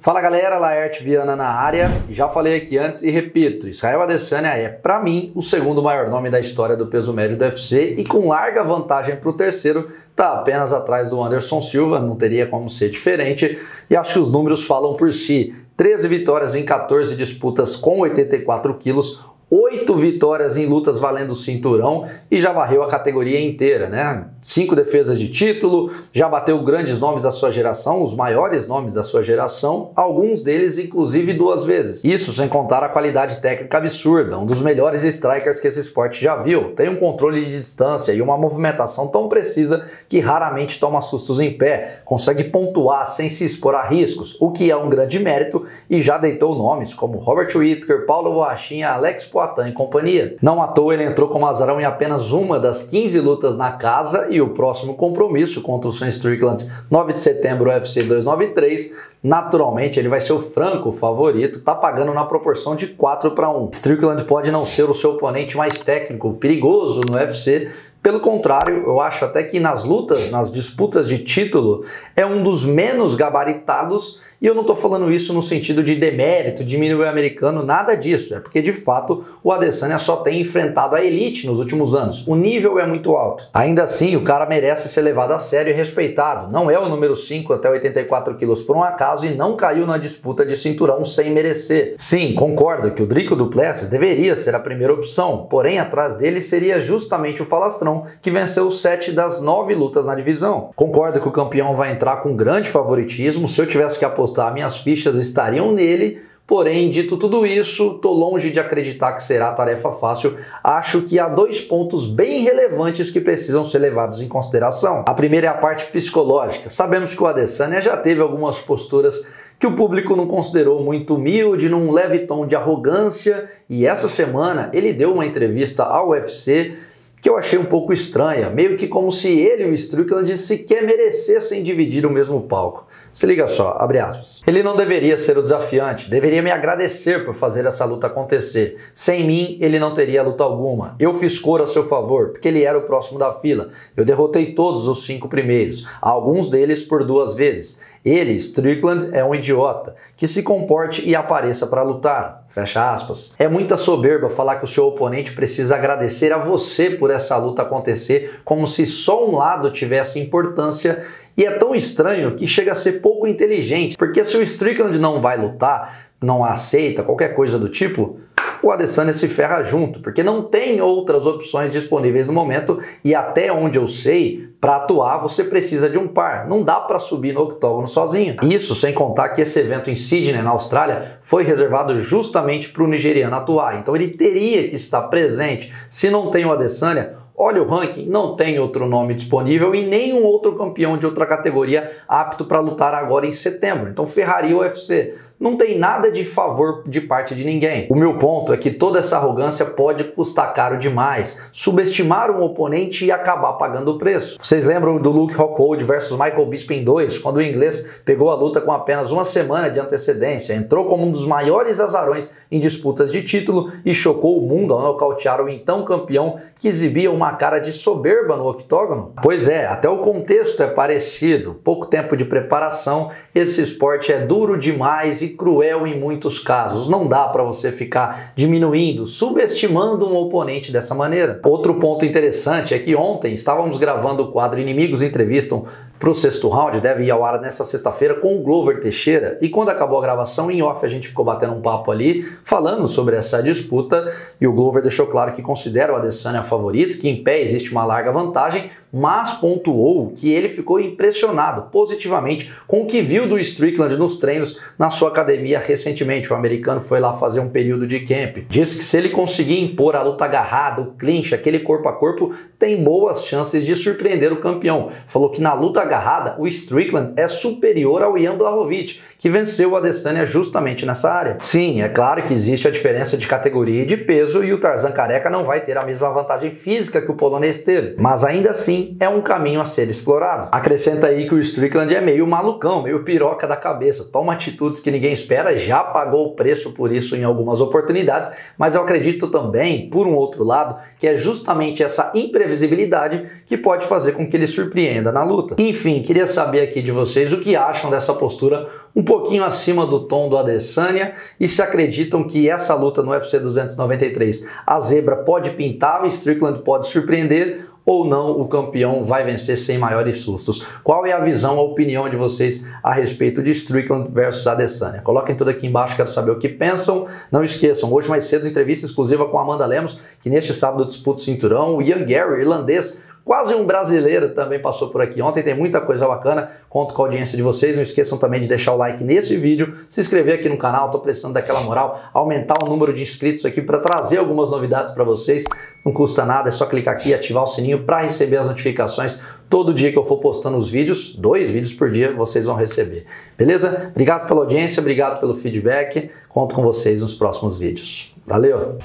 Fala galera, Laerte Viana na área. Já falei aqui antes e repito, Israel Adesanya é, pra mim, o segundo maior nome da história do peso médio do UFC e com larga vantagem pro terceiro, tá apenas atrás do Anderson Silva, não teria como ser diferente, e acho que os números falam por si. 13 vitórias em 14 disputas com 84 quilos, 8 vitórias em lutas valendo o cinturão e já varreu a categoria inteira, né? 5 defesas de título, já bateu grandes nomes da sua geração, os maiores nomes da sua geração, alguns deles inclusive 2 vezes. Isso sem contar a qualidade técnica absurda, um dos melhores strikers que esse esporte já viu. Tem um controle de distância e uma movimentação tão precisa que raramente toma sustos em pé, consegue pontuar sem se expor a riscos, o que é um grande mérito e já deitou nomes como Robert Whittaker, Paulo Borrachinha, Alex Poatan e companhia. Não à toa ele entrou como azarão em apenas uma das 15 lutas na casa e o próximo compromisso contra o Sean Strickland, 9 de setembro, UFC 293, naturalmente ele vai ser o franco favorito, tá pagando na proporção de 4-1. Strickland pode não ser o seu oponente mais técnico, perigoso no UFC, pelo contrário, eu acho até que nas lutas, nas disputas de título, é um dos menos gabaritados. E eu não tô falando isso no sentido de demérito, diminuir o americano, nada disso. É porque, de fato, o Adesanya só tem enfrentado a elite nos últimos anos. O nível é muito alto. Ainda assim, o cara merece ser levado a sério e respeitado. Não é o número 5 até 84 quilos por um acaso e não caiu na disputa de cinturão sem merecer. Sim, concordo que o Dricus du Plessis deveria ser a primeira opção, porém atrás dele seria justamente o Falastrão, que venceu 7 das 9 lutas na divisão. Concordo que o campeão vai entrar com grande favoritismo. Se eu tivesse que apostar, minhas fichas estariam nele, porém, dito tudo isso, tô longe de acreditar que será tarefa fácil. Acho que há 2 pontos bem relevantes que precisam ser levados em consideração. A primeira é a parte psicológica. Sabemos que o Adesanya já teve algumas posturas que o público não considerou muito humilde, num leve tom de arrogância, e essa semana ele deu uma entrevista ao UFC que eu achei um pouco estranha, meio que como se ele e o Strickland sequer merecessem dividir o mesmo palco. Se liga só, abre aspas. Ele não deveria ser o desafiante, deveria me agradecer por fazer essa luta acontecer. Sem mim, ele não teria luta alguma. Eu fiz cor a seu favor, porque ele era o próximo da fila. Eu derrotei todos os 5 primeiros, alguns deles por 2 vezes. Ele, Strickland, é um idiota. Que se comporte e apareça para lutar. Fecha aspas. É muita soberba falar que o seu oponente precisa agradecer a você por essa luta acontecer, como se só um lado tivesse importância. E é tão estranho que chega a ser pouco inteligente, porque se o Strickland não vai lutar, não aceita, qualquer coisa do tipo, o Adesanya se ferra junto, porque não tem outras opções disponíveis no momento e até onde eu sei, para atuar você precisa de um par, não dá para subir no octógono sozinho. Isso sem contar que esse evento em Sydney, na Austrália, foi reservado justamente para o nigeriano atuar, então ele teria que estar presente. Se não tem o Adesanya, olha o ranking, não tem outro nome disponível e nenhum outro campeão de outra categoria apto para lutar agora em setembro. Então ferraria o UFC. Não tem nada de favor de parte de ninguém. O meu ponto é que toda essa arrogância pode custar caro demais. Subestimar um oponente e acabar pagando o preço. Vocês lembram do Luke Rockhold versus Michael Bisping 2, quando o inglês pegou a luta com apenas uma semana de antecedência, entrou como um dos maiores azarões em disputas de título e chocou o mundo ao nocautear o então campeão que exibia uma cara de soberba no octógono? Pois é, até o contexto é parecido. Pouco tempo de preparação, esse esporte é duro demais e cruel em muitos casos. Não dá para você ficar diminuindo, subestimando um oponente dessa maneira. Outro ponto interessante é que ontem estávamos gravando o quadro Inimigos Entrevistam para o sexto round, deve ir ao ar nessa sexta-feira com o Glover Teixeira, e quando acabou a gravação, em off a gente ficou batendo um papo ali, falando sobre essa disputa, e o Glover deixou claro que considera o Adesanya favorito, que em pé existe uma larga vantagem, mas pontuou que ele ficou impressionado positivamente com o que viu do Strickland nos treinos na sua academia recentemente. O americano foi lá fazer um período de camp. Disse que se ele conseguir impor a luta agarrada, o clinch, aquele corpo a corpo, tem boas chances de surpreender o campeão. Falou que na luta agarrada, o Strickland é superior ao Jan Blachowicz, que venceu o Adesanya justamente nessa área. Sim, é claro que existe a diferença de categoria e de peso e o Tarzan Careca não vai ter a mesma vantagem física que o polonês teve, mas ainda assim porém é um caminho a ser explorado. Acrescenta aí que o Strickland é meio malucão, meio piroca da cabeça, toma atitudes que ninguém espera, já pagou o preço por isso em algumas oportunidades, mas eu acredito também, por um outro lado, que é justamente essa imprevisibilidade que pode fazer com que ele surpreenda na luta. Enfim, queria saber aqui de vocês o que acham dessa postura um pouquinho acima do tom do Adesanya e se acreditam que essa luta no UFC 293 a zebra pode pintar, o Strickland pode surpreender ou não, o campeão vai vencer sem maiores sustos. Qual é a visão, a opinião de vocês a respeito de Strickland versus Adesanya? Coloquem tudo aqui embaixo, quero saber o que pensam. Não esqueçam, hoje mais cedo, entrevista exclusiva com a Amanda Lemos, que neste sábado disputa o cinturão. O Ian Gary, irlandês, quase um brasileiro, também passou por aqui ontem. Tem muita coisa bacana, conto com a audiência de vocês. Não esqueçam também de deixar o like nesse vídeo, se inscrever aqui no canal, tô precisando daquela moral, aumentar o número de inscritos aqui para trazer algumas novidades para vocês. Não custa nada, é só clicar aqui e ativar o sininho para receber as notificações. Todo dia que eu for postando os vídeos, 2 vídeos por dia, vocês vão receber. Beleza? Obrigado pela audiência, obrigado pelo feedback. Conto com vocês nos próximos vídeos. Valeu!